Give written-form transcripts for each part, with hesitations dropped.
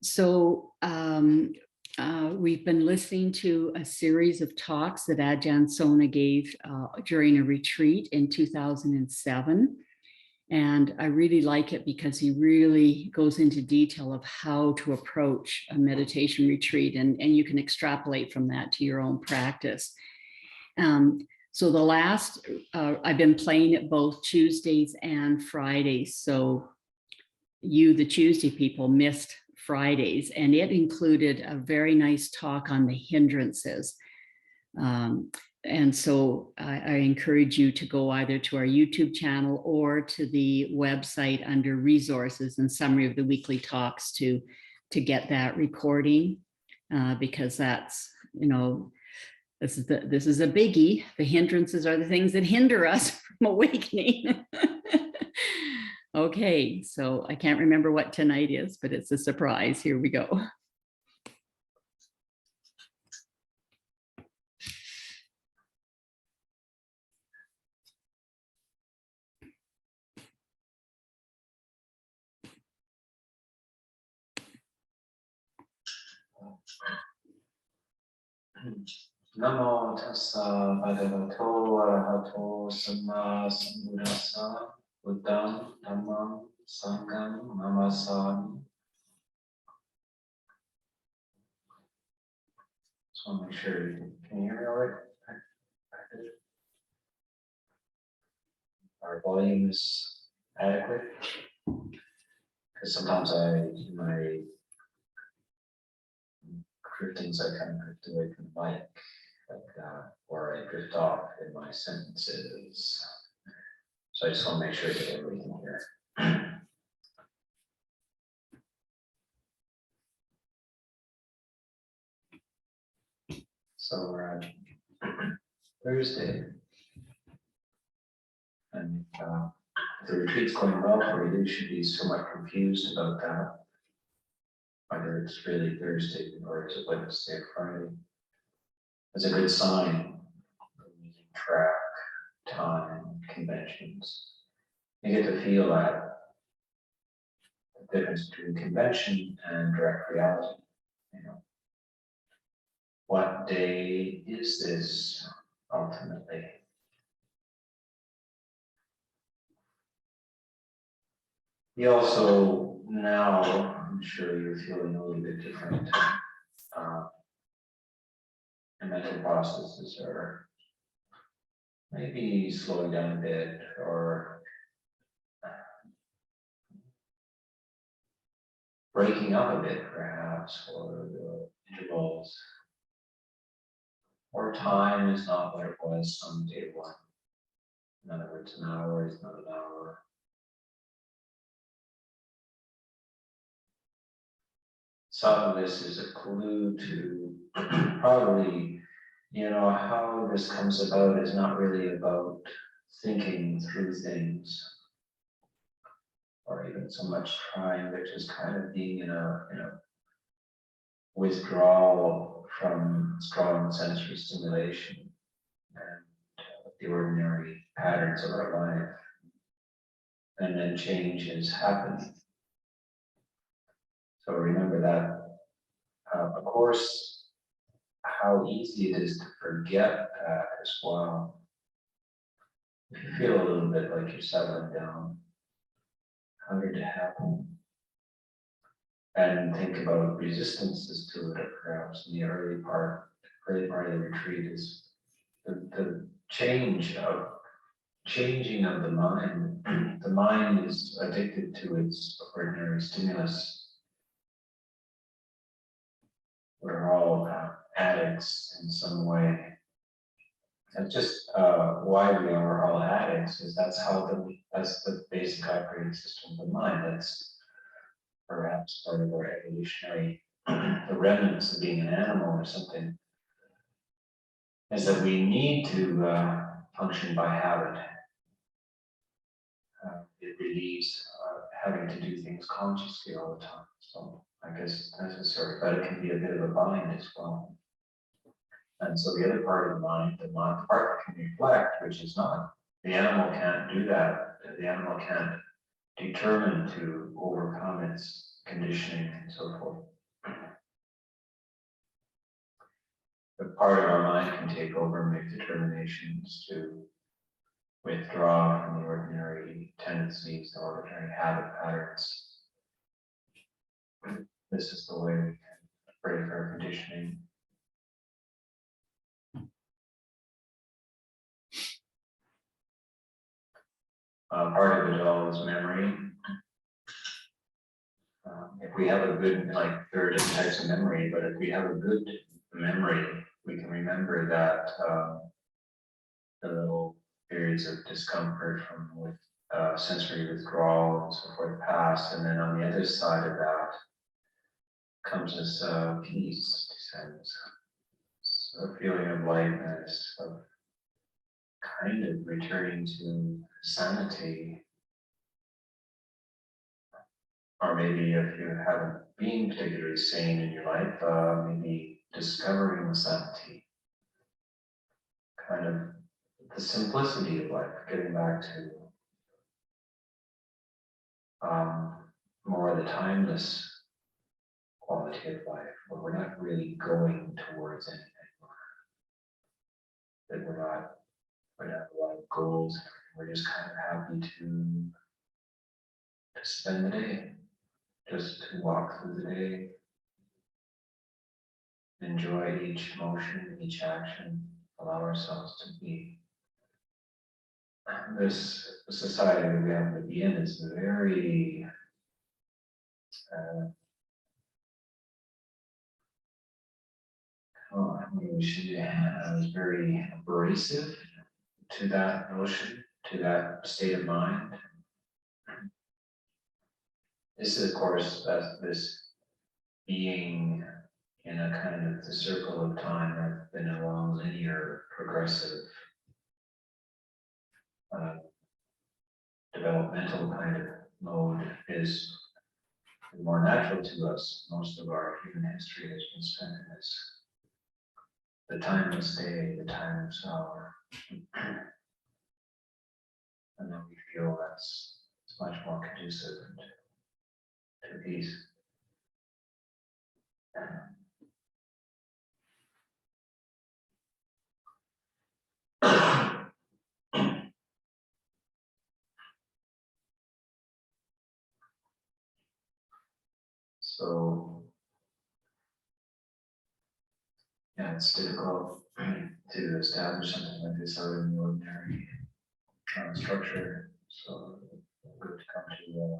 So we've been listening to a series of talks that Ajahn Sona gave during a retreat in 2007. And I really like it because he really goes into detail of how to approach a meditation retreat, and you can extrapolate from that to your own practice. So the last, I've been playing it both Tuesdays and Fridays. So you, the Tuesday people, missed Fridays, and it included a very nice talk on the hindrances. And so I encourage you to go either to our YouTube channel or to the website under resources and summary of the weekly talks to get that recording, because that's, you know, this is a biggie. The hindrances are the things that hinder us from awakening. Okay, so I can't remember what tonight is, but it's a surprise. Here we go. Namo tassa bhagavato arahato samma sambuddhassa buddham dhammam sangham namasami. Just want to make sure you can hear me all right. Our volume is adequate, because sometimes in my driftings, I kind of drift away from the mic, or I drift off in my sentences. So I just want to make sure that everybody can hear. So we're on Thursday, and if the retreat's going well for you, you should be somewhat confused about that, whether it's really Thursday or is it Wednesday or Friday. It's a good sign. You can track time, conventions. You get to feel that the difference between convention and direct reality. You know, what day is this ultimately? You also now, I'm sure you're feeling a little bit different. And mental processes are maybe slowing down a bit, or breaking up a bit, perhaps, or the intervals. Or time is not what it was on day one. In other words, an hour is not an hour. Some of this is a clue to probably, you know, how this comes about is not really about thinking through things, or even so much trying, but just kind of being in a withdrawal from strong sensory stimulation and the ordinary patterns of our life. And then changes happen. So remember that, of course, how easy it is to forget that as well. If you feel a little bit like you're settling down, how did it happen? And think about resistances to it, perhaps in the early part of the retreat is the changing of the mind. The mind is addicted to its ordinary stimulus. We're all addicts in some way. And just why we are all addicts is that's the basic operating system of the mind. That's perhaps part of our evolutionary, the remnants of being an animal or something, is that we need to function by habit. It relieves having to do things consciously all the time. So I guess necessary, but it can be a bit of a bind as well. And so the other part of the mind, the part that can reflect, which is not the animal can't do that. The animal can't determine to overcome its conditioning and so forth. But part of our mind can take over and make determinations to withdraw from the ordinary tendencies, the ordinary habit patterns. This is the way we can break our conditioning. Part of it all is memory. If we have a good, like there are different types of memory, but if we have a good memory, we can remember that the little periods of discomfort from with sensory withdrawal and so forth past, and then on the other side of that comes this peace descends, so a feeling of lightness, of kind of returning to sanity. Or maybe if you haven't been particularly sane in your life, maybe discovering the sanity, kind of the simplicity of life, getting back to more of the timeless quality of life, where we're not really going towards anything, that we don't have a lot of goals, we're just kind of happy to spend the day, just to walk through the day, enjoy each motion, each action, allow ourselves to be. This society that we happen to be in is very is very abrasive to that notion, to that state of mind. This is, of course, this being in a kind of the circle of time rather than a long linear progressive developmental kind of mode is more natural to us. Most of our human history has been spent in this, the timeless day, the timeless hour. And then we feel it's much more conducive to peace. So, yeah, it's difficult to establish something like this out in the ordinary structure. So, good to come to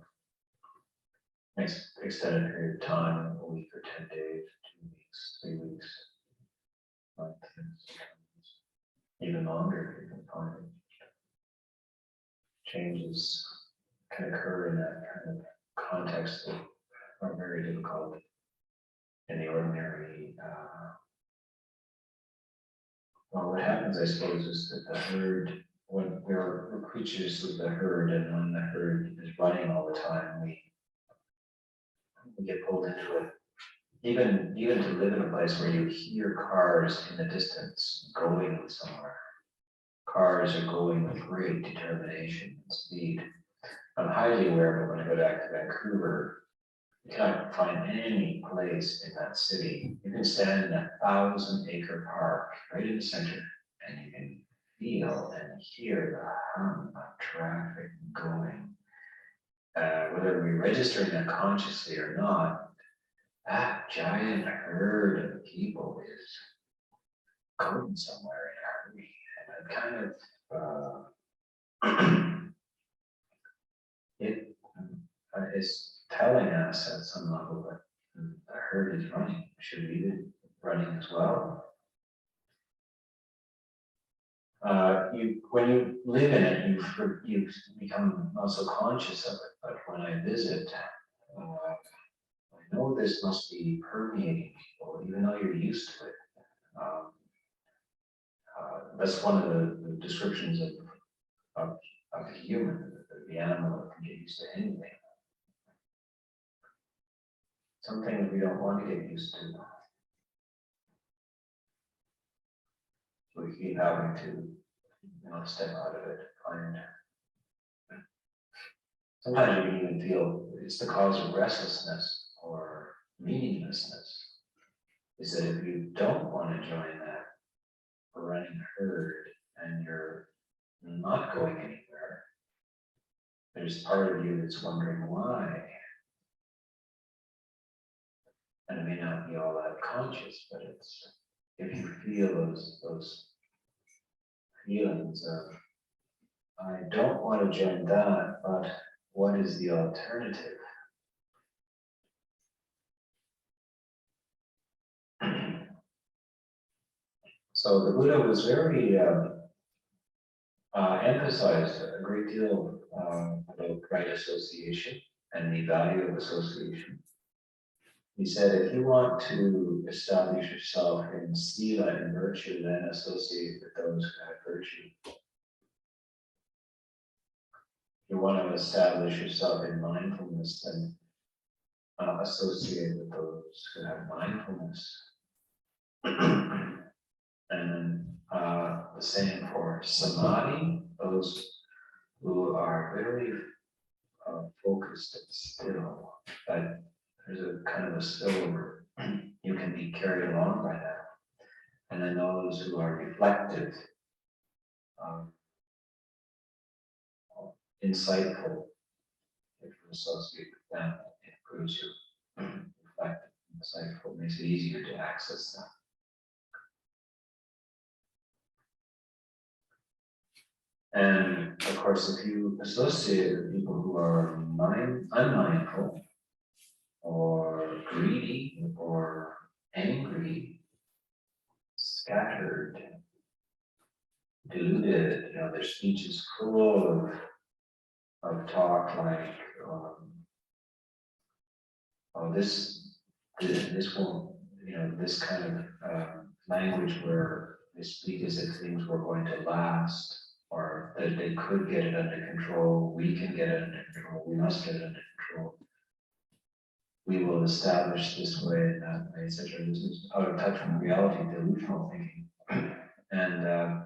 next extended period of time, a week or 10 days, 2 weeks, 3 weeks, month, even longer if you can find it. Changes can occur in that kind of context that are very difficult in the ordinary. Well, what happens, I suppose, is that the herd, when we're creatures of the herd, and when the herd is running all the time, we get pulled into it. Even to live in a place where you hear cars in the distance going somewhere. Cars are going with great determination and speed. I'm highly aware of when I go back to Vancouver, you cannot find any place in that city. You can stand in a 1,000-acre park right in the center, and you can feel and hear the hum of traffic going. Whether we register that consciously or not, that giant herd of people is going somewhere in a hurry, and it kind of it is telling us at some level that the herd is running. Should we be running as well? When you live in it, you become also conscious of it. But when I visit, I know this must be permeating people, even though you're used to it. That's one of the descriptions of a human, the animal that can get used to anything. Something that we don't want to get used to. So we keep having to, step out of it, find. Sometimes you can even feel it's the cause of restlessness or meaninglessness. Is that if you don't want to join that running herd and you're not going anywhere, there's part of you that's wondering why. And it may not be all that conscious, but it's if you feel those feelings of I don't want to join that, but what is the alternative? So the Buddha was very emphasized a great deal about right association and the value of association. He said, if you want to establish yourself in sila and virtue, then associate with those who have virtue. You want to establish yourself in mindfulness, then associate with those who have mindfulness. And the same for samadhi, those who are very focused and still, that there's a kind of a stillness. You can be carried along by that. And then those who are reflective, insightful, if you associate with them, it improves you. Reflective, insightful, makes it easier to access them. And of course, if you associate with people who are unmindful, or greedy, or angry, scattered, deluded, their speech is full of talk like, oh, this won't, this kind of language where they speak as if things were going to last, or that they could get it under control, we can get it under control, we must get it under control. We will establish this way and that way, etc. This is out of touch from reality, delusional thinking. And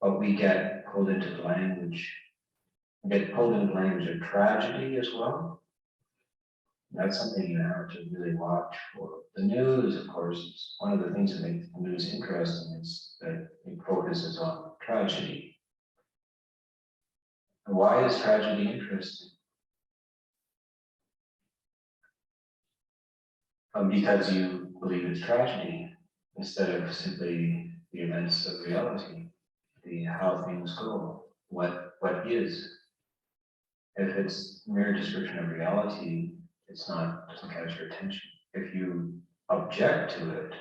but we get pulled into the language, of tragedy as well. That's something you have to really watch for. The news, of course, is one of the things that makes the news interesting is that it focuses on tragedy. And why is tragedy interesting? Because you believe it's tragedy instead of simply the events of reality, the how things go, what is. If it's mere description of reality, doesn't catch your attention. If you object to it,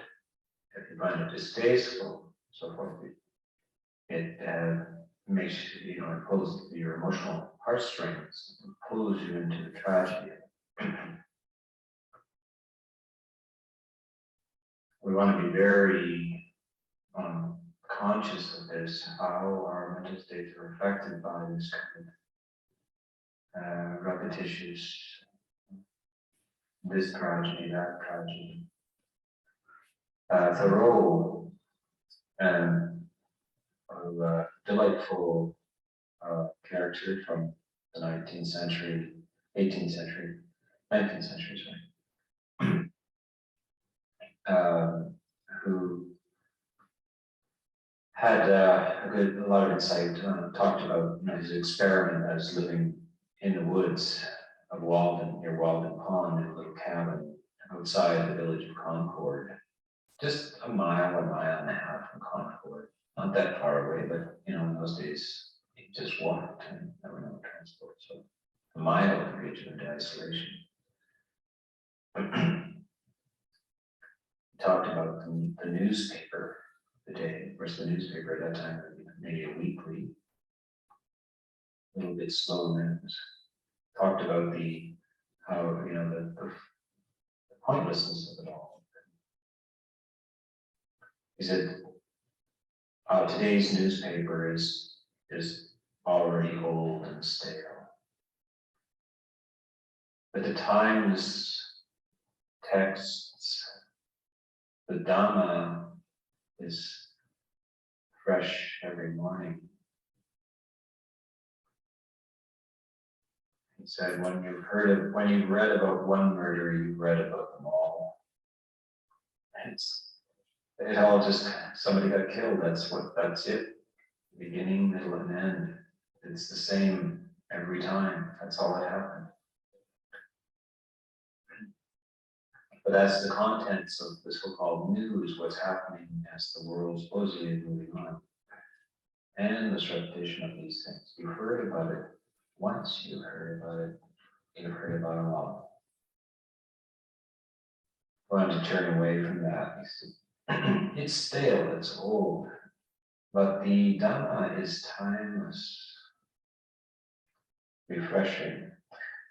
if you find it distasteful, so forth, it makes it pulls your emotional heartstrings, pulls you into the tragedy. We want to be very conscious of this, how our mental states are affected by this kind of repetitious, this tragedy, that tragedy. Thoreau, a delightful character from the 19th century, 18th century, 19th century, who had a lot of insight, talked about his experiment as living in the woods of Walden, near Walden Pond, in a little cabin outside the village of Concord, just a mile and a half from Concord, not that far away, but in those days, he just walked and there were no transport, so a mile of region into isolation. He talked about the newspaper of the day. Of course, the newspaper at that time, maybe a weekly, a little bit slow news. Talked about the pointlessness of it all. He said, today's newspaper is already old and stale. But the Times texts, the Dhamma is fresh every morning. He said, when you've read about one murder, you've read about them all. It all just, somebody got killed, that's it. Beginning, middle, and end. It's the same every time, that's all that happened. But that's the contents of the so-called news, what's happening as the world supposedly is moving on. And this repetition of these things. You've heard about it once, you've heard about it, you've heard about them all. I want to turn away from that. It's stale, it's old, but the Dhamma is timeless, refreshing.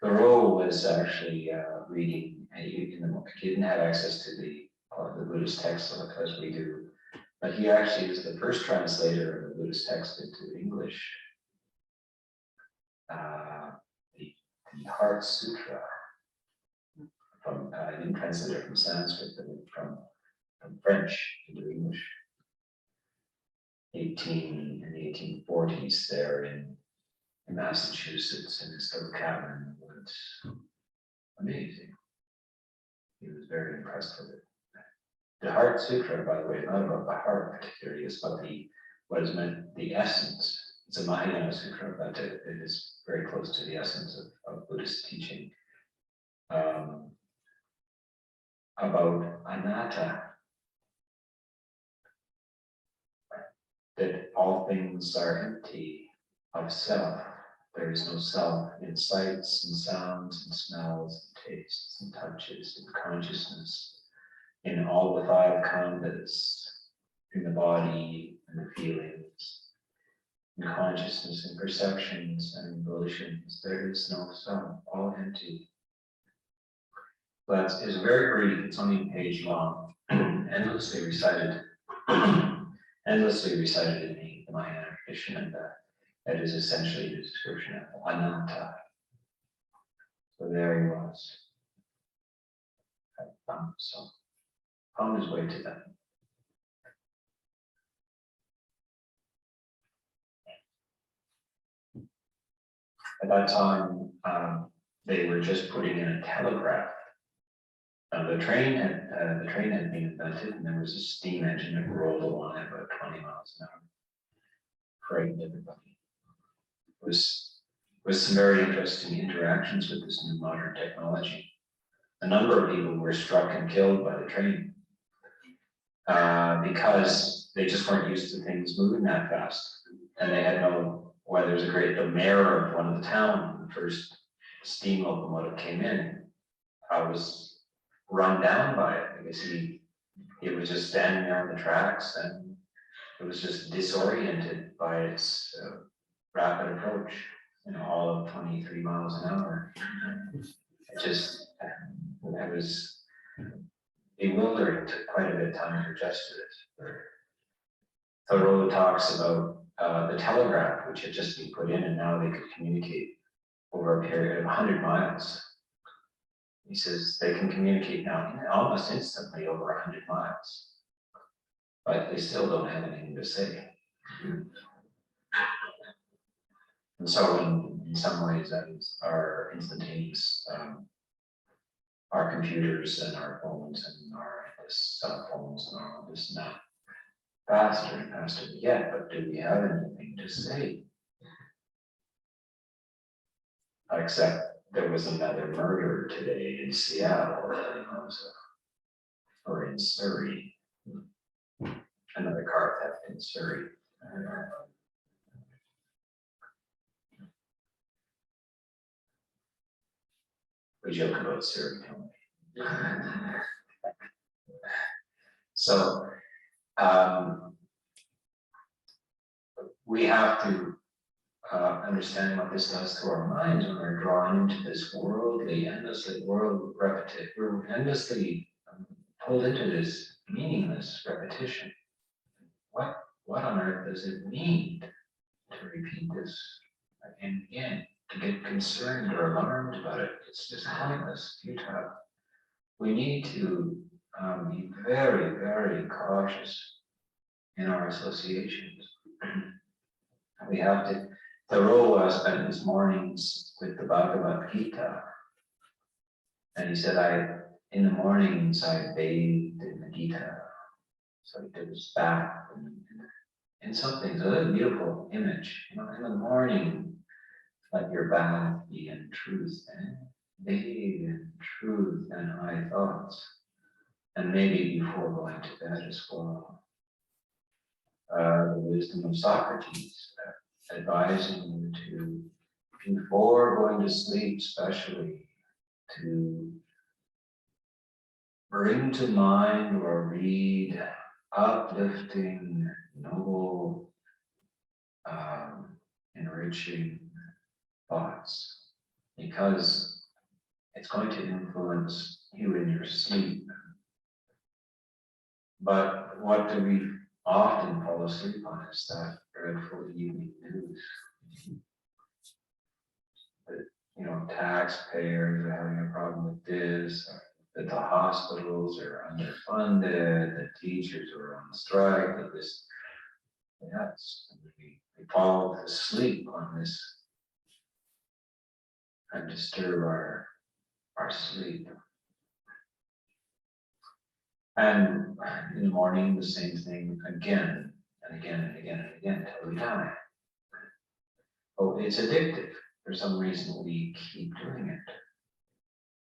Thoreau was actually reading in the book. He didn't have access to the Buddhist text as we do, but he actually was the first translator of the Buddhist text into English. The Heart Sutra, from I didn't translate it from Sanskrit, but from French into English. In the 1840s, there in Massachusetts, in his little cabin in the woods. Amazing. He was very impressed with it. The Heart Sutra, by the way, not about the heart particularly, it's about what is meant the essence. It's a Mahayana Sutra, but it is very close to the essence of Buddhist teaching. About anatta, that all things are empty of self. There is no self in sights and sounds and smells and tastes and touches and consciousness, in all the five khandhas, in the body and the feelings, in consciousness and perceptions and volitions. There is no self, all empty. But it's very brief, it's only a page long, endlessly recited in the Mahayana tradition, and that is essentially the description of anatta. So there he was. So found his way to that. At that time, they were just putting in a telegraph. The train had been invented, and there was a steam engine that rolled along at about 20 miles an hour, frightened everybody. It was some very interesting interactions with this new modern technology. A number of people were struck and killed by the train because they just weren't used to things moving that fast, and they had the mayor of one of the town, the first steam locomotive came in, I was run down by it because he was just standing there on the tracks, and it was just disoriented by its rapid approach, all of 23 miles an hour. It was bewildering. It took quite a bit of time to adjust to it. Thoreau talks about the telegraph, which had just been put in, and now they could communicate over a period of 100 miles. He says they can communicate now almost instantly over 100 miles, but they still don't have anything to say. And so in some ways, that is our instantaneous, our computers and our phones and our cell phones and all this not faster and faster yet, but do we have anything to say? Except there was another murder today in Seattle, or in Surrey. Another car theft in Surrey. We joke about Surrey, don't we? So we have to understand what this does to our minds when we're drawn into this endlessly repetitive. We're endlessly pulled into this meaningless repetition. What on earth does it mean to repeat this again and again? To get concerned or alarmed about it? It's just pointless, futile. We need to be very, very cautious in our associations. We have to Thoreau spent his mornings with the Bhagavad Gita. And he said, in the mornings, I bathed in the Gita. So he did his bath in something. So that's a beautiful image. You know, in the morning, let your bath be in truth and bathe in truth and high thoughts. And maybe before going to bed as well. The wisdom of Socrates, advising you to, before going to sleep, especially, to bring to mind or read uplifting, noble, enriching thoughts, because it's going to influence you in your sleep. But what do we often fall asleep on is that dreadful evening news. That, you know, taxpayers are having a problem with this, that the hospitals are underfunded, that teachers are on strike, that this, yes, we fall asleep on this and disturb our sleep. And in the morning, the same thing again and again and again and again until we die. Oh, it's addictive. For some reason, we keep doing it.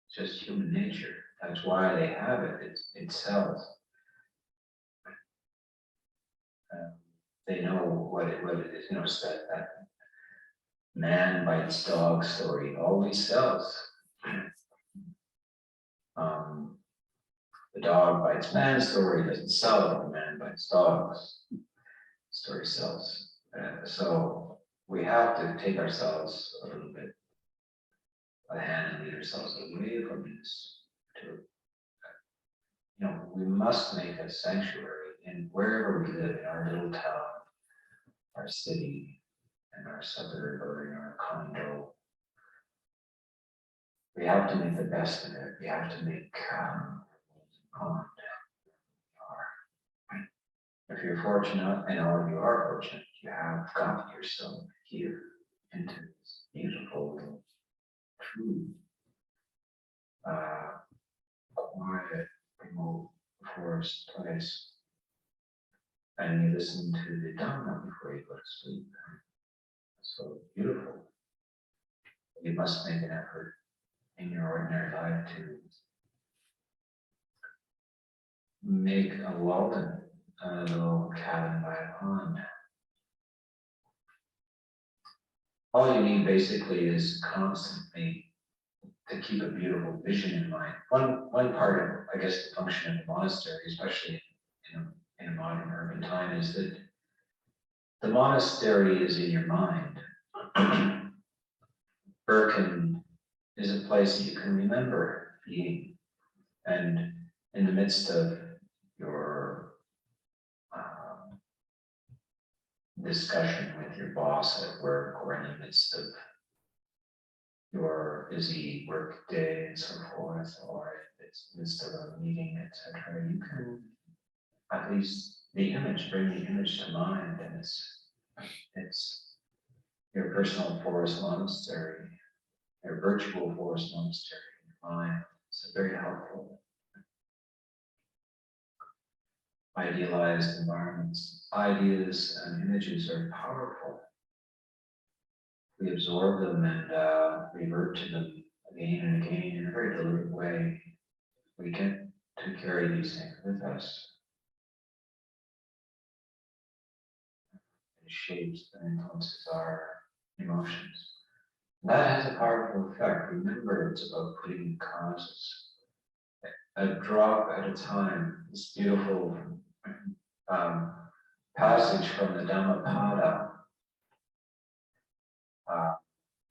It's just human nature. That's why they have it. It sells. They know what it is. You know, it's that man bites dog story always sells. The dog bites man story doesn't sell, but the man bites dogs story sells. So we have to take ourselves a little bit by the hand and lead ourselves away from this. You know, we must make a sanctuary in wherever we live, in our little town, our city, in our suburb, or in our condo. We have to make the best of it. We have to make pond. If you're fortunate, and all of you are fortunate, you have got yourself here into this beautiful, true, quiet, remote forest place. And you listen to the Dhamma before you go to sleep. It's so beautiful. You must make an effort in your ordinary life to make a Walden, a little cabin by a pond. All you need basically is constantly to keep a beautiful vision in mind. One part of, I guess, the function of the monastery, especially in a modern urban time, is that the monastery is in your mind. Birken is a place that you can remember being, and in the midst of your discussion with your boss at work, or in the midst of your busy work day and so forth, or in the midst of a meeting, etc., you can at least bring the image to mind, and it's your personal forest monastery, your virtual forest monastery in your mind. It's very helpful. Idealized environments, ideas and images are powerful. We absorb them and revert to them again and again in a very deliberate way. We get to carry these things with us. It shapes and influences our emotions. And that has a powerful effect. Remember, it's about putting causes a drop at a time. This beautiful passage from the Dhammapada.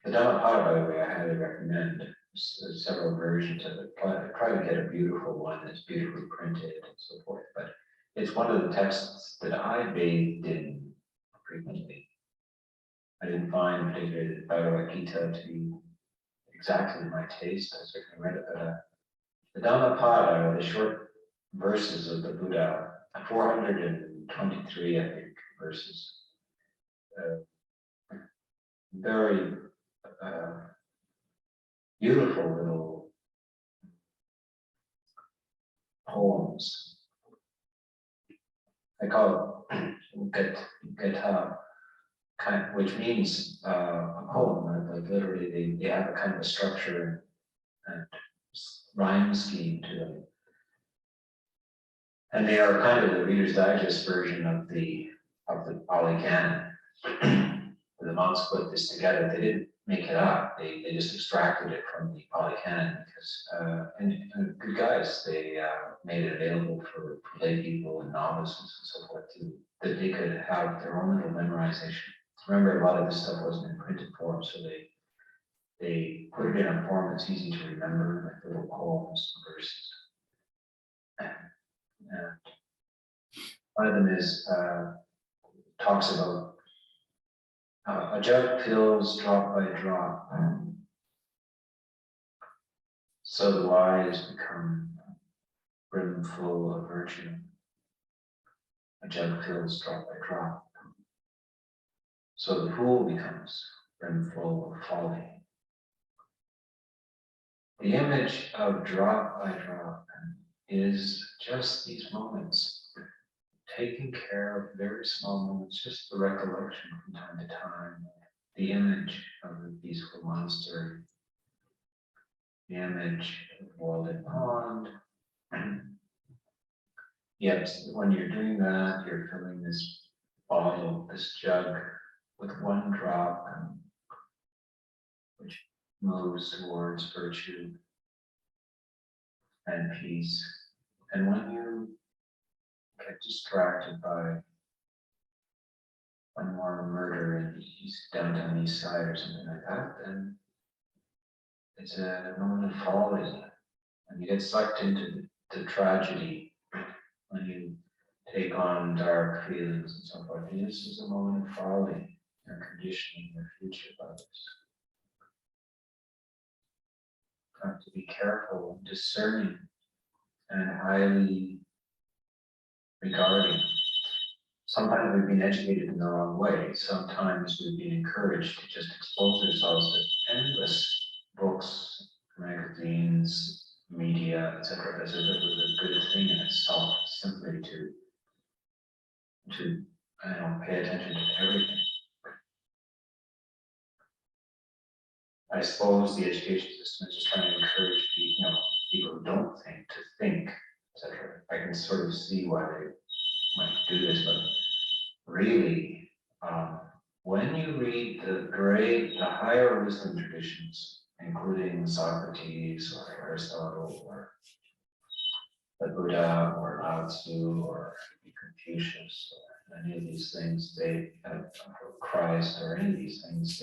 The Dhammapada, by the way, I highly recommend. There's several versions of it. Try to get a beautiful one that's beautifully printed and so forth. But it's one of the texts that I bathed in frequently. I didn't find particularly the Bhagavad Gita to be exactly my taste. I certainly read it, but the Dhammapada, the short verses of the Buddha, 423, I think, verses. very beautiful little poems. I call it Gita, which means a poem. Like literally, they have a kind of a structure and rhyme scheme to them, and they are kind of the Reader's Digest version of the Pali Canon. The monks put this together. They didn't make it up. They just extracted it from the Pali Canon because and good guys. They made it available for lay people and novices and so forth to that they could have their own little memorization. Remember, a lot of this stuff wasn't in printed form, so they put it in a form that's easy to remember, like little poems and verses. And one of them is talks about a jug fills drop by drop, so the wise become brimful of virtue. A jug fills drop by drop, so the fool becomes brimful of folly. The image of drop by drop is just these moments, taking care of very small moments, just the recollection from time to time, the image of the peaceful monastery, the image of Walden Pond. Yet when you're doing that, you're filling this bottle, this jug, with one drop, which moves towards virtue and peace. And when you get distracted by one more murder in the downtown east side or something like that, then it's a moment of folly. And you get sucked into the tragedy when you take on dark feelings and so forth. And this is a moment of folly. You're conditioning your future of others. You have to be careful and discerning and highly regarding. Sometimes we've been educated in the wrong way. Sometimes we've been encouraged to just expose ourselves to endless books, magazines, media, etc., as if it was a good thing in itself, simply to pay attention to everything. I suppose the education system is just trying to encourage people who don't think to think, etc. I can sort of see why they might do this, but really, when you read the higher wisdom traditions, including Socrates or Aristotle or the Buddha or Lao Tzu or Confucius or any of these things, or Christ or any of these things,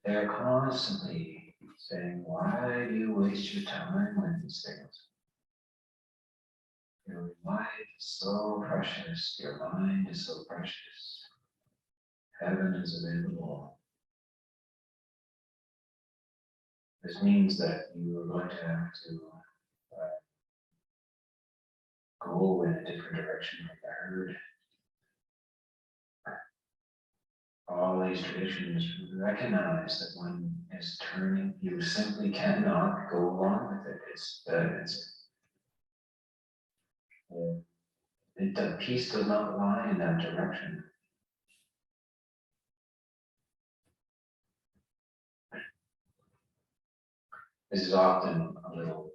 they're constantly saying, why do you waste your time with these things? Your life is so precious, your mind is so precious. Heaven is available. This means that you are going to have to go in a different direction from the herd. All these traditions recognize that one is turning. You simply cannot go along with it. The peace does not lie in that direction. This is often a little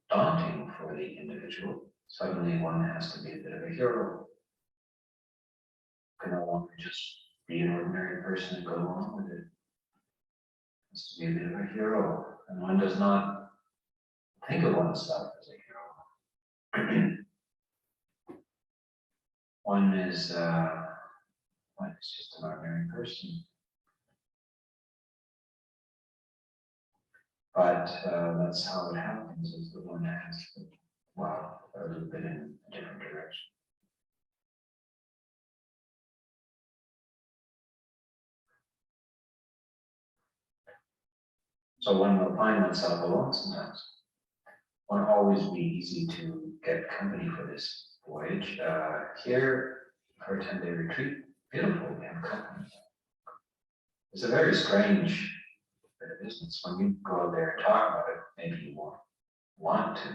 daunting for the individual. Suddenly one has to be a bit of a hero. Can no longer just be an ordinary person and go along with it. Has to be a bit of a hero. And one does not think of oneself as a hero. One is just an ordinary person. But that's how it happens, is the one has to, a little bit in a different direction. So one will find oneself alone sometimes. Won't always be easy to get company for this voyage. Here, for a 10-day retreat, beautiful, we have company. It's a very strange bit of business. When you go out there and talk about it, maybe you won't want to,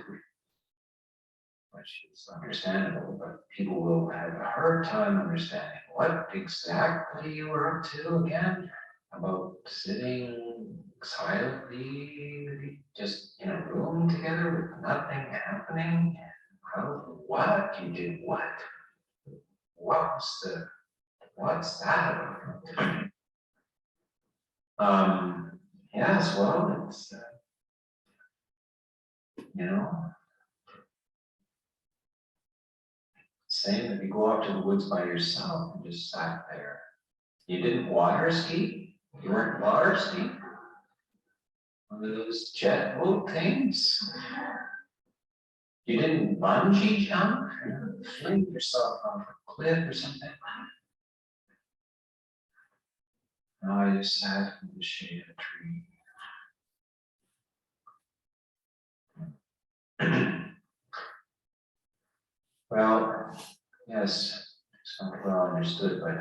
which is understandable, but people will have a hard time understanding what exactly you were up to again, about sitting silently, just in a room together with nothing happening. How, what, you did what? What's that about? Yes, well, it's, you know, same if you go out to the woods by yourself and just sat there. You didn't water ski? You weren't water ski? One of those jet boat things? You didn't bungee jump? Fling yourself off a cliff or something? No, I just sat in the shade of a tree. Well, yes, it's not well understood by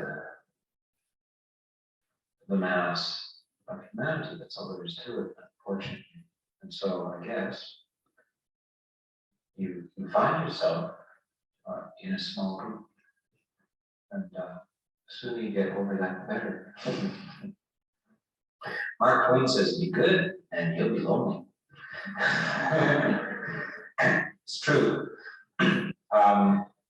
the mass of humanity. That's all there is to it, unfortunately. And so I guess you find yourself in a small group, and the sooner you get over that, the better. Mark Twain says, "Be good, and you'll be lonely." It's true.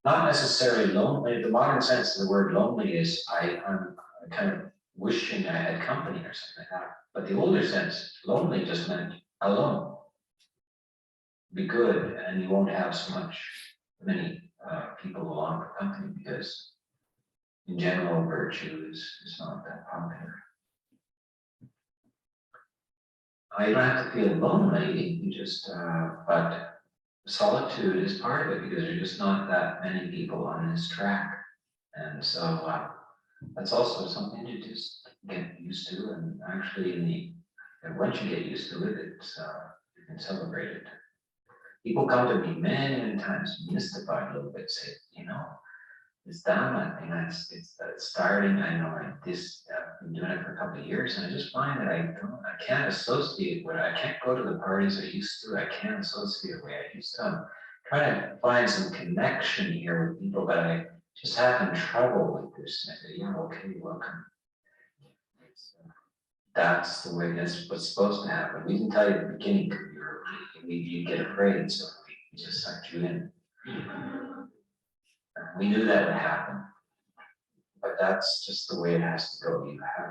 Not necessarily lonely. The modern sense of the word lonely is I'm kind of wishing I had company or something like that. But the older sense, lonely just meant alone. Be good, and you won't have so many people along for company, because in general virtue is not that popular. You don't have to feel lonely. You just but solitude is part of it, because there's just not that many people on this track, and so that's also something to just get used to. And actually, and once you get used to it, it's you can celebrate it. People come to me many times, mystified a little bit, say, this Dharma thing, it's starting. I know I've been doing it for a couple of years, and I just find that I can't associate with it. I can't go to the parties I used to. I can't associate the way I used to. I'm trying to find some connection here with people, but I just having trouble with this. And I say, yeah, okay, welcome. That's the way that's what's supposed to happen. We can tell you at the beginning, you get afraid, so we just sucked you in. We knew that would happen, but that's just the way it has to go.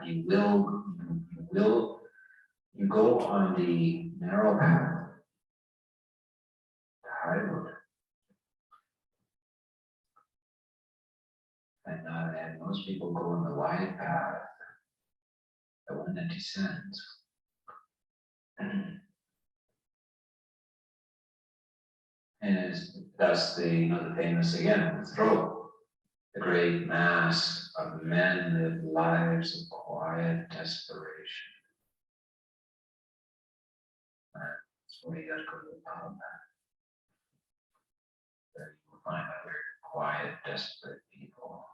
You go on the narrow path, the high road, and most people go on the wide path, the one that descends. And that's the famous again, the throat. The great mass of men live lives of quiet desperation. That's where you gotta go to the pub. There you will find other quiet, desperate people.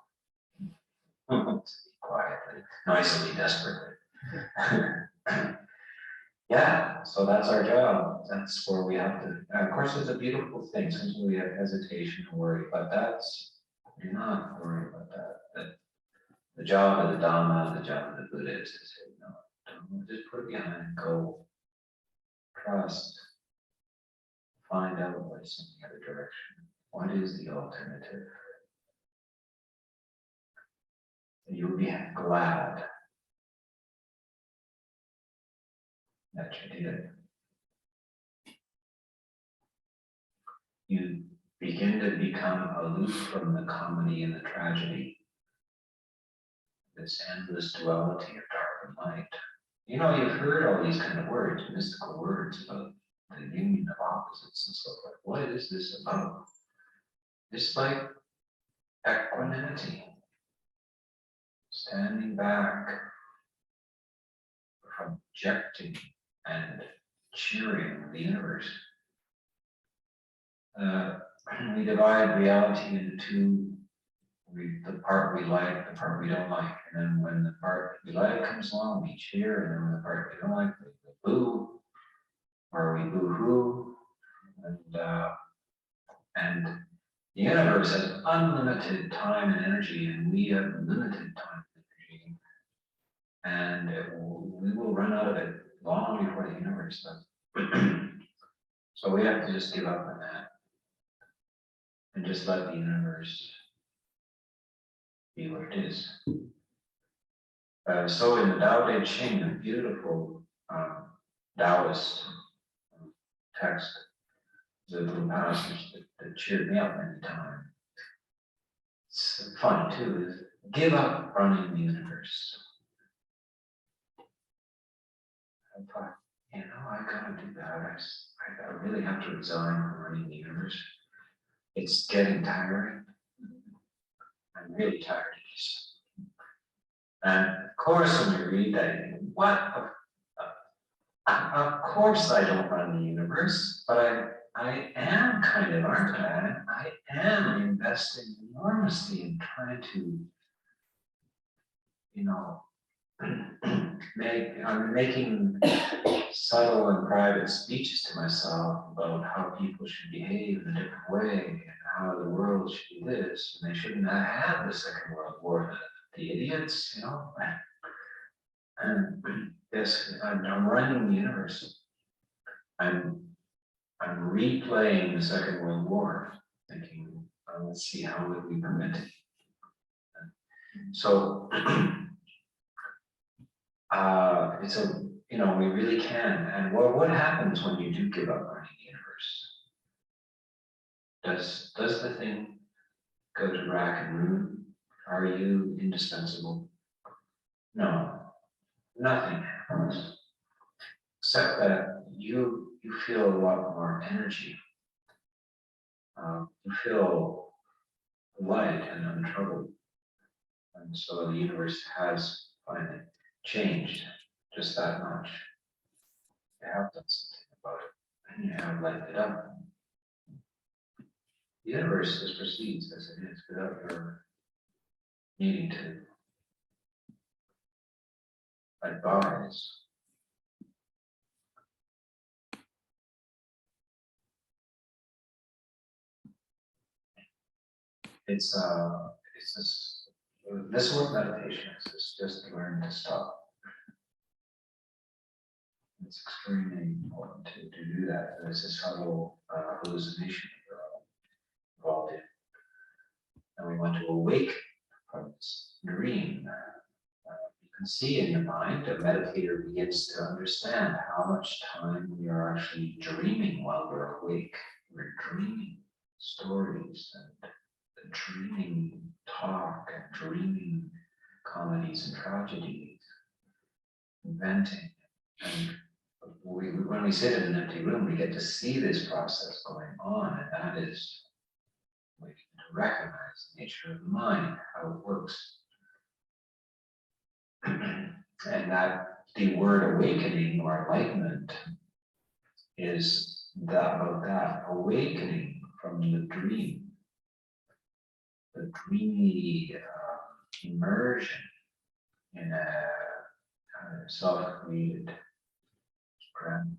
Quietly, noisily, desperately. Yeah, so that's our job. That's where we have to. Of course, it's a beautiful thing. Sometimes we have hesitation and worry, but you're not worried about that. The job of the Dhamma, the job of the Buddha is to say, no, don't just put it behind, go, trust, find out what's in the other direction. What is the alternative? And you'll be glad that you did. You begin to become aloof from the comedy and the tragedy, this endless duality of dark and light. You've heard all these kind of words, mystical words about the union of opposites and so forth. What is this about? It's like equanimity, standing back from projecting and cheering the universe. We divide reality into two the part we like, the part we don't like, and then when the part we like comes along, we cheer, and then when the part we don't like, we boo, or we boo-hoo, and the universe has unlimited time and energy, and we have limited time and energy, and we will run out of it long before the universe does. So we have to just give up on that and just let the universe be what it is. So in the Tao Te Ching, a beautiful Taoist text, there's a little passage that cheered me up many times. It's funny too, is give up running the universe. I thought, I gotta do that. I really have to resign from running the universe. It's getting tiring. I'm really tired of this. And of course, when you read that, you think, what? Of course I don't run the universe, but I am kind of, aren't I? I am investing enormously in trying to, I'm making subtle and private speeches to myself about how people should behave in a different way and how the world should be this, and they shouldn't have the Second World War, the idiots, And yes, I'm running the universe. I'm replaying the Second World War, thinking, let's see how would we prevent it. So it's we really can. And what happens when you do give up running the universe? Does the thing go to rack and ruin? Are you indispensable? No, nothing happens. Except that you feel a lot more energy. You feel light and untroubled. And so the universe has finally changed just that much. You have done something about it, and you have lighted it up. The universe just proceeds as it is without your needing to advise. It's this word meditation is just learn to stop. It's extremely important to do that. There's this subtle hallucination that we're all involved in. And we want to awake from this dream. You can see in your mind, a meditator begins to understand how much time we are actually dreaming while we're awake. We're dreaming stories and dreaming talk and dreaming comedies and tragedies, inventing. And when we sit in an empty room, we get to see this process going on, and that is, we can recognize the nature of the mind, how it works. And that the word awakening or enlightenment is about that, awakening from the dream, the dreamy immersion in a self-created ground,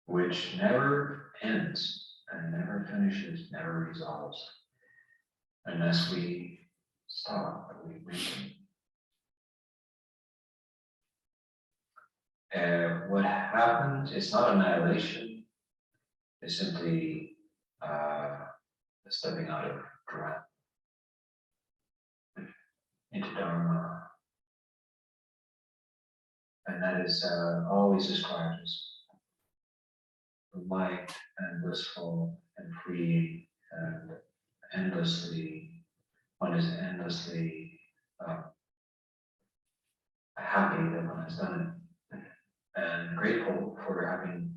which never ends and never finishes, never resolves, unless we stop, we weaken. What happens, it's not annihilation, it's simply stepping out of Dharma into Dharma. And that is always described as light and blissful and free and endlessly, one is endlessly happy that one has done it, and grateful for having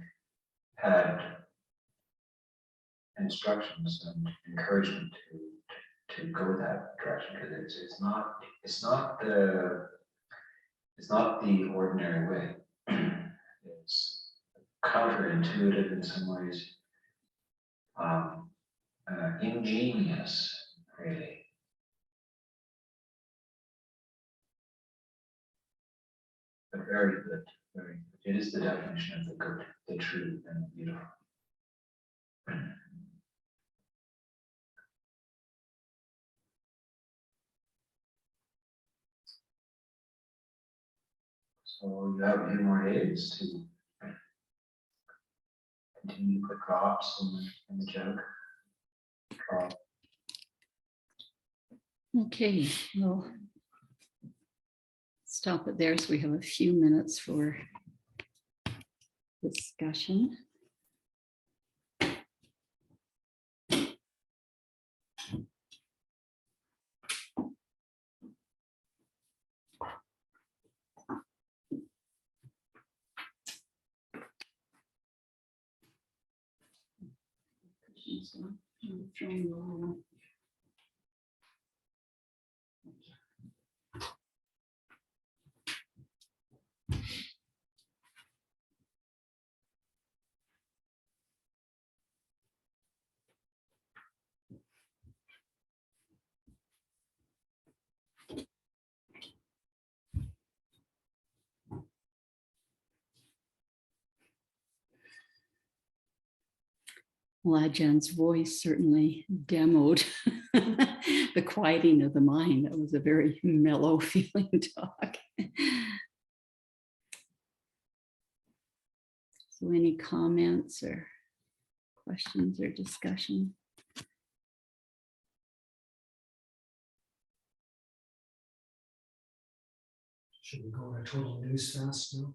had instructions and encouragement to go that direction, because it's not the ordinary way. It's counterintuitive in some ways. ingenious, really. But very good, very good. It is the definition of the good, the true, and the beautiful. So you have a few more days to continue to put drops in the jug. Drop. Okay, well, stop it there so we have a few minutes for discussion. Well, Ajahn's voice certainly demoed the quieting of the mind. That was a very mellow feeling talk. So any comments or questions or discussion? Should we go on a total news fast now?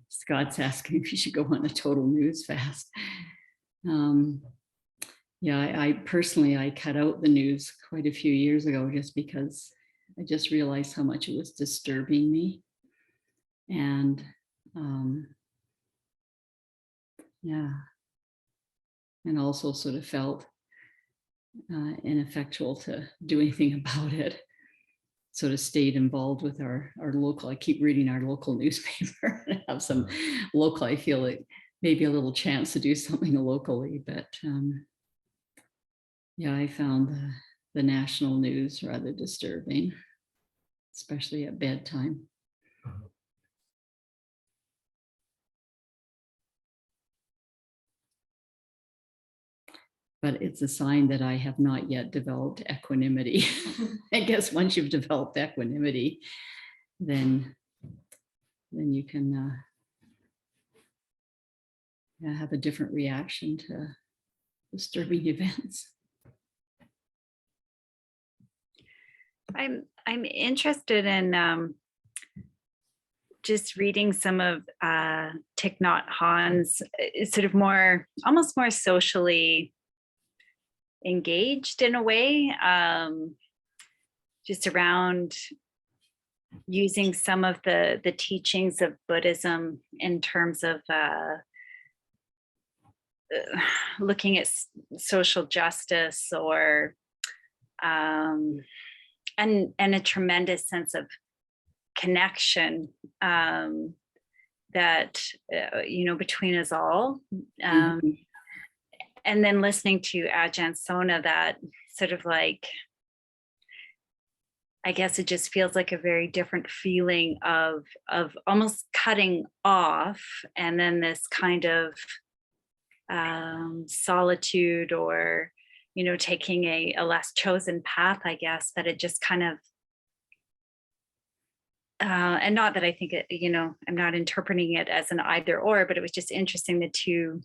Scott's asking if you should go on a total news fast. Yeah, I personally, I cut out the news quite a few years ago just because I just realized how much it was disturbing me. And yeah, and also sort of felt ineffectual to do anything about it. Sort of stayed involved with our local. I keep reading our local newspaper and have some local. I feel like maybe a little chance to do something locally, but yeah, I found the national news rather disturbing, especially at bedtime. But it's a sign that I have not yet developed equanimity. I guess once you've developed equanimity, then you can have a different reaction to disturbing events. I'm interested in just reading some of Thich Nhat Hanh's sort of almost more socially engaged in a way, just around using some of the teachings of Buddhism in terms of looking at social justice or and a tremendous sense of connection that between us all, and then listening to Ajahn Sona, that sort of like, I guess it just feels like a very different feeling of almost cutting off, and then this kind of solitude, or taking a less chosen path, I guess, that it just kind of and not that I think it, I'm not interpreting it as an either or, but it was just interesting the two,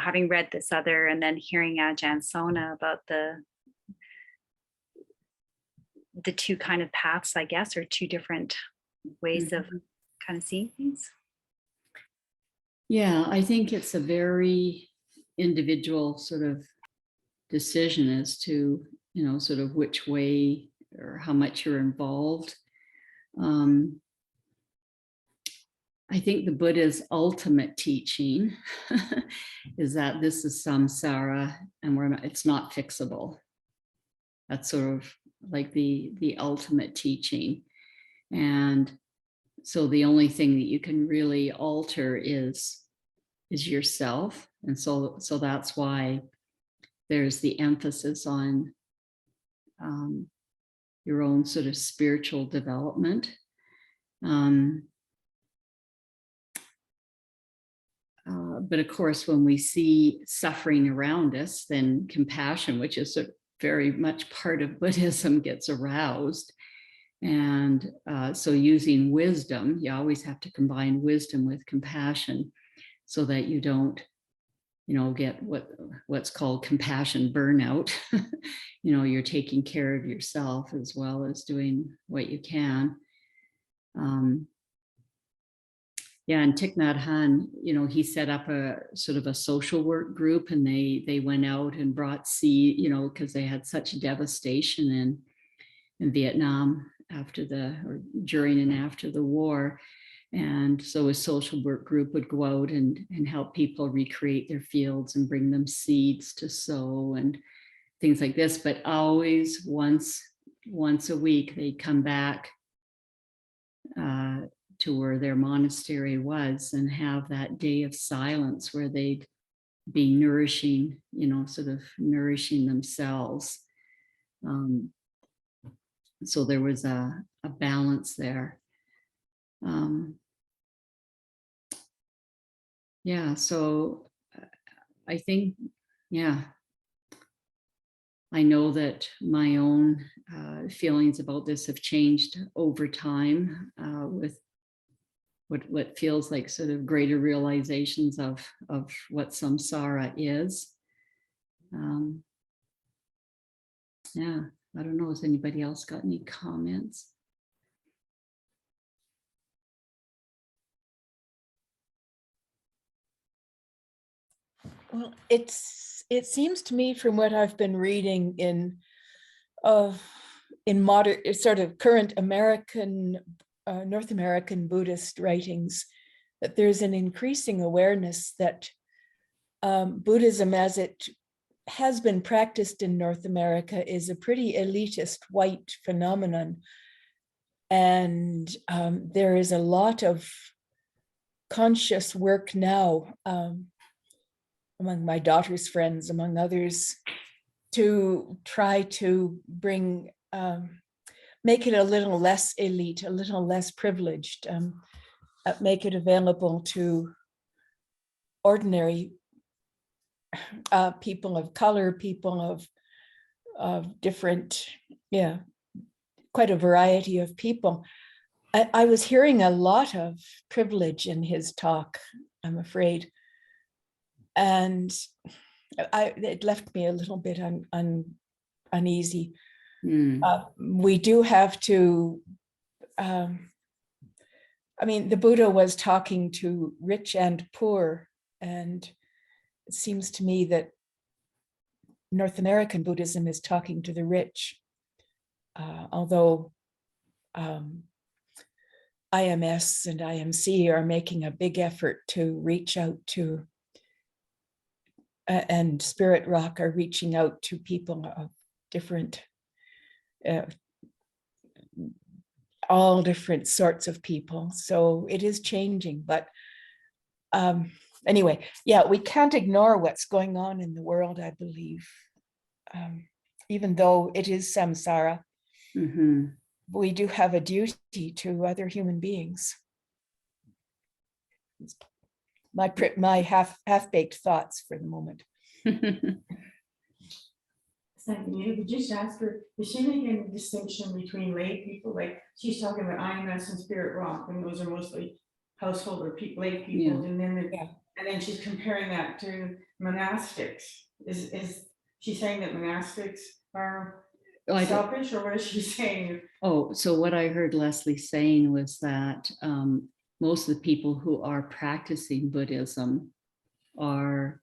having read this other and then hearing Ajahn Sona about the two kind of paths, I guess, or two different ways of kind of seeing things. Yeah, I think it's a very individual sort of decision as to, sort of which way or how much you're involved. I think the Buddha's ultimate teaching is that this is samsara and it's not fixable. That's sort of like the ultimate teaching. And so the only thing that you can really alter is is yourself. And so that's why there's the emphasis on your own sort of spiritual development. But of course, when we see suffering around us, then compassion, which is very much part of Buddhism, gets aroused. And so using wisdom, you always have to combine wisdom with compassion so that you don't, get what's called compassion burnout. You're taking care of yourself as well as doing what you can. And Thich Nhat Hanh, he set up a sort of a social work group, and they went out and brought seed, because they had such devastation in Vietnam during and after the war. And so a social work group would go out and help people recreate their fields and bring them seeds to sow and things like this. But always once a week, they'd come back to where their monastery was and have that day of silence where they'd be nourishing, sort of nourishing themselves. So there was a balance there. So I think, I know that my own feelings about this have changed over time with what feels like sort of greater realizations of what samsara is. I don't know, has anybody else got any comments? Well, it seems to me from what I've been reading in modern sort of current American, North American Buddhist writings, that there's an increasing awareness that Buddhism as it has been practiced in North America is a pretty elitist white phenomenon. And there is a lot of conscious work now among my daughter's friends, among others, to try to bring, make it a little less elite, a little less privileged, make it available to ordinary people of color, people of different, quite a variety of people. I was hearing a lot of privilege in his talk, I'm afraid. And it left me a little bit uneasy. We do have to, the Buddha was talking to rich and poor, and it seems to me that North American Buddhism is talking to the rich, although IMS and IMC are making a big effort to reach out to, and Spirit Rock are reaching out to people of different, all different sorts of people. So it is changing, but anyway, we can't ignore what's going on in the world, I believe. Even though it is samsara, we do have a duty to other human beings. My half-baked thoughts for the moment. Thank you. We just ask her, is she making a distinction between lay people? Like she's talking about IMS and Spirit Rock, and those are mostly household or lay people, and then and then she's comparing that to monastics. Is she saying that monastics are selfish, or what is she saying? Oh, so what I heard Leslie saying was that most of the people who are practicing Buddhism are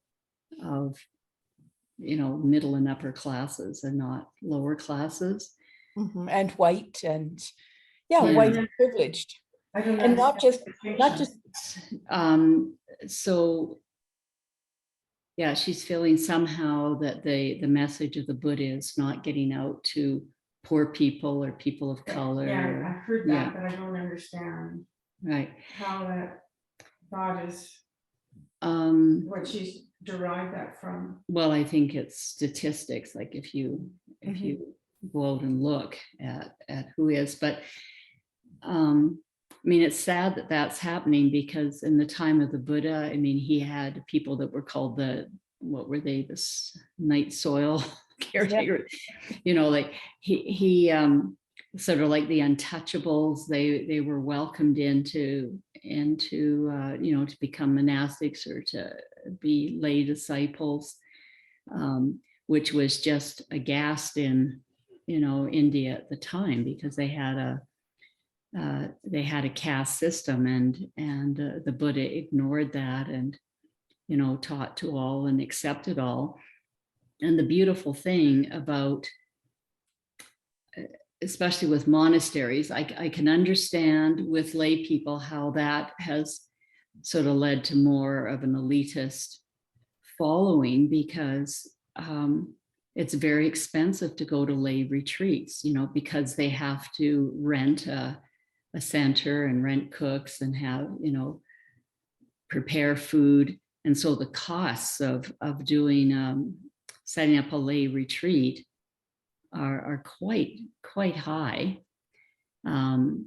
of, middle and upper classes and not lower classes. And white and white and privileged. I don't know. And not just so she's feeling somehow that the message of the Buddha is not getting out to poor people or people of color. Yeah, I've heard that, but I don't understand right how that thought is what she's derived that from. Well, I think it's statistics, like if you go out and look at who is, but I mean, it's sad that that's happening because in the time of the Buddha, I mean, he had people that were called what were they, this night soil caretaker, you know, like he sort of like the untouchables, they were welcomed into you know, to become monastics or to be lay disciples, which was just aghast in, you know, India at the time, because they had a caste system, and the Buddha ignored that, and, you know, taught to all and accepted all. And the beautiful thing about, especially with monasteries, I can understand with lay people how that has sort of led to more of an elitist following, because it's very expensive to go to lay retreats, you know, because they have to rent a center and rent cooks and have, you know, prepare food. And so the costs of doing, setting up a lay retreat are quite high. And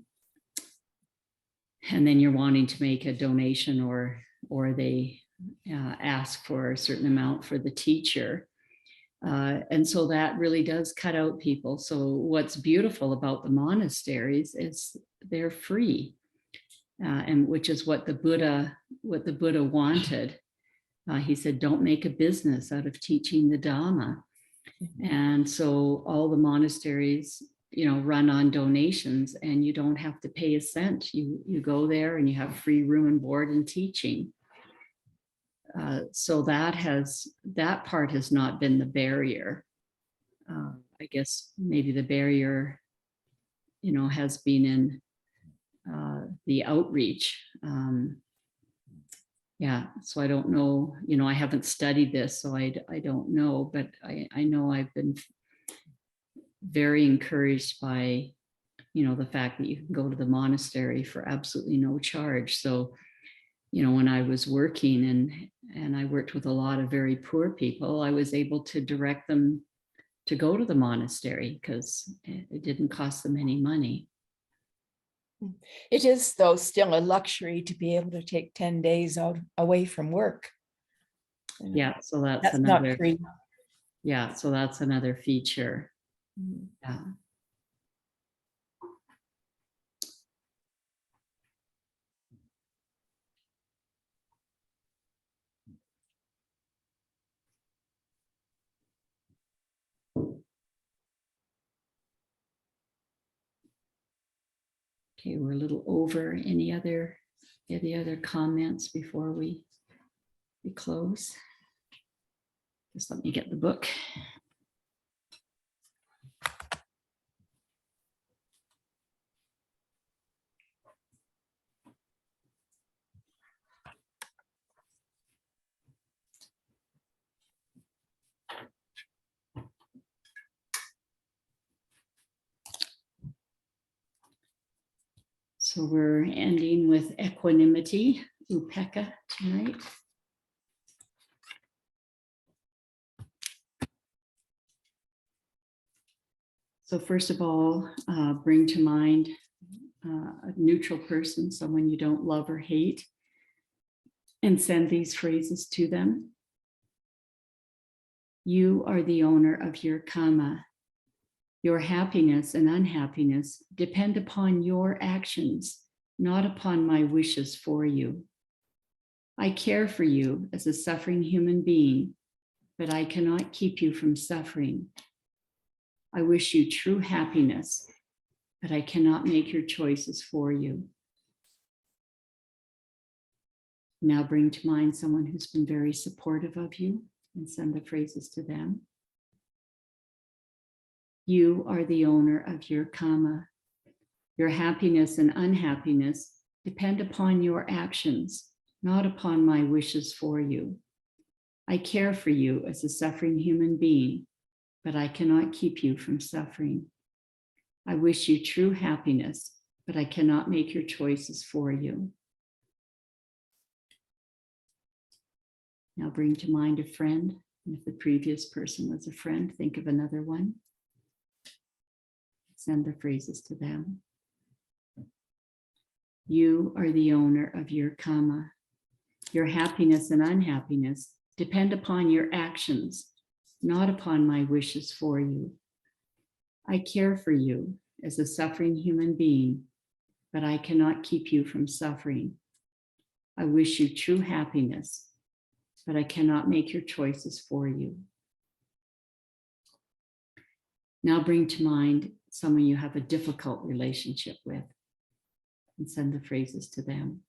then you're wanting to make a donation, or they ask for a certain amount for the teacher. And so that really does cut out people. So what's beautiful about the monasteries is they're free, and which is what the Buddha wanted. He said, don't make a business out of teaching the Dhamma. And so all the monasteries, you know, run on donations, and you don't have to pay a cent. You go there and you have free room and board and teaching. So that part has not been the barrier. I guess maybe the barrier, you know, has been in the outreach. Yeah, so I don't know, you know, I haven't studied this, so I don't know, but I know I've been very encouraged by, you know, the fact that you can go to the monastery for absolutely no charge. So, you know, when I was working and I worked with a lot of very poor people, I was able to direct them to go to the monastery because it didn't cost them any money. It is, though, still a luxury to be able to take 10 days out away from work. Yeah, so That's another, not free. yeah, so that's another feature. Yeah. Okay, we're a little over. Any other comments before we close? Just let me get the book. So we're ending with equanimity, upekkha, tonight. So first of all, bring to mind a neutral person, someone you don't love or hate, and send these phrases to them. You are the owner of your karma. Your happiness and unhappiness depend upon your actions, not upon my wishes for you. I care for you as a suffering human being, but I cannot keep you from suffering. I wish you true happiness, but I cannot make your choices for you. Now bring to mind someone who's been very supportive of you and send the phrases to them. You are the owner of your karma. Your happiness and unhappiness depend upon your actions, not upon my wishes for you. I care for you as a suffering human being, but I cannot keep you from suffering. I wish you true happiness, but I cannot make your choices for you. Now bring to mind a friend. And if the previous person was a friend, think of another one. Send the phrases to them. You are the owner of your karma. Your happiness and unhappiness depend upon your actions, not upon my wishes for you. I care for you as a suffering human being, but I cannot keep you from suffering. I wish you true happiness, but I cannot make your choices for you. Now bring to mind someone you have a difficult relationship with and send the phrases to them.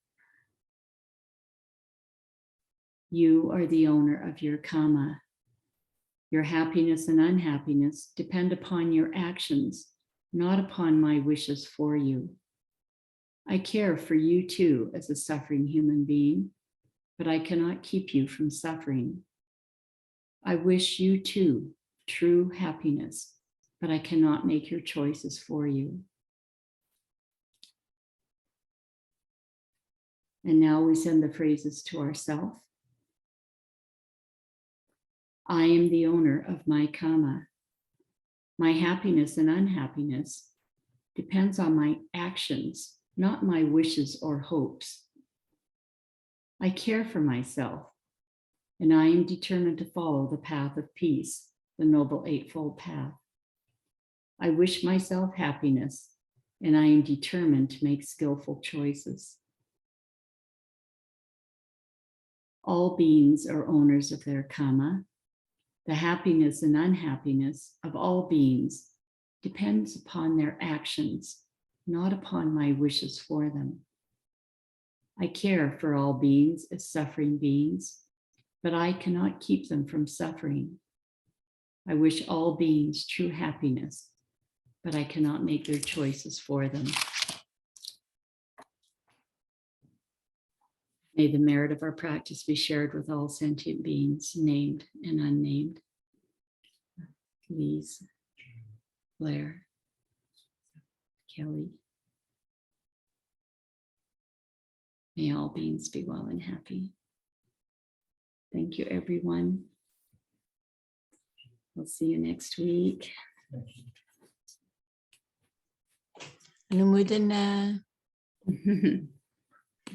You are the owner of your karma. Your happiness and unhappiness depend upon your actions, not upon my wishes for you. I care for you too as a suffering human being, but I cannot keep you from suffering. I wish you too true happiness, but I cannot make your choices for you. And now we send the phrases to ourselves. I am the owner of my karma. My happiness and unhappiness depends on my actions, not my wishes or hopes. I care for myself, and I am determined to follow the path of peace, the Noble Eightfold Path. I wish myself happiness, and I am determined to make skillful choices. All beings are owners of their karma. The happiness and unhappiness of all beings depends upon their actions, not upon my wishes for them. I care for all beings as suffering beings, but I cannot keep them from suffering. I wish all beings true happiness, but I cannot make their choices for them. May the merit of our practice be shared with all sentient beings, named and unnamed. Lise, Blair, Kelly. May all beings be well and happy. Thank you, everyone. We'll see you next week. Anumodana.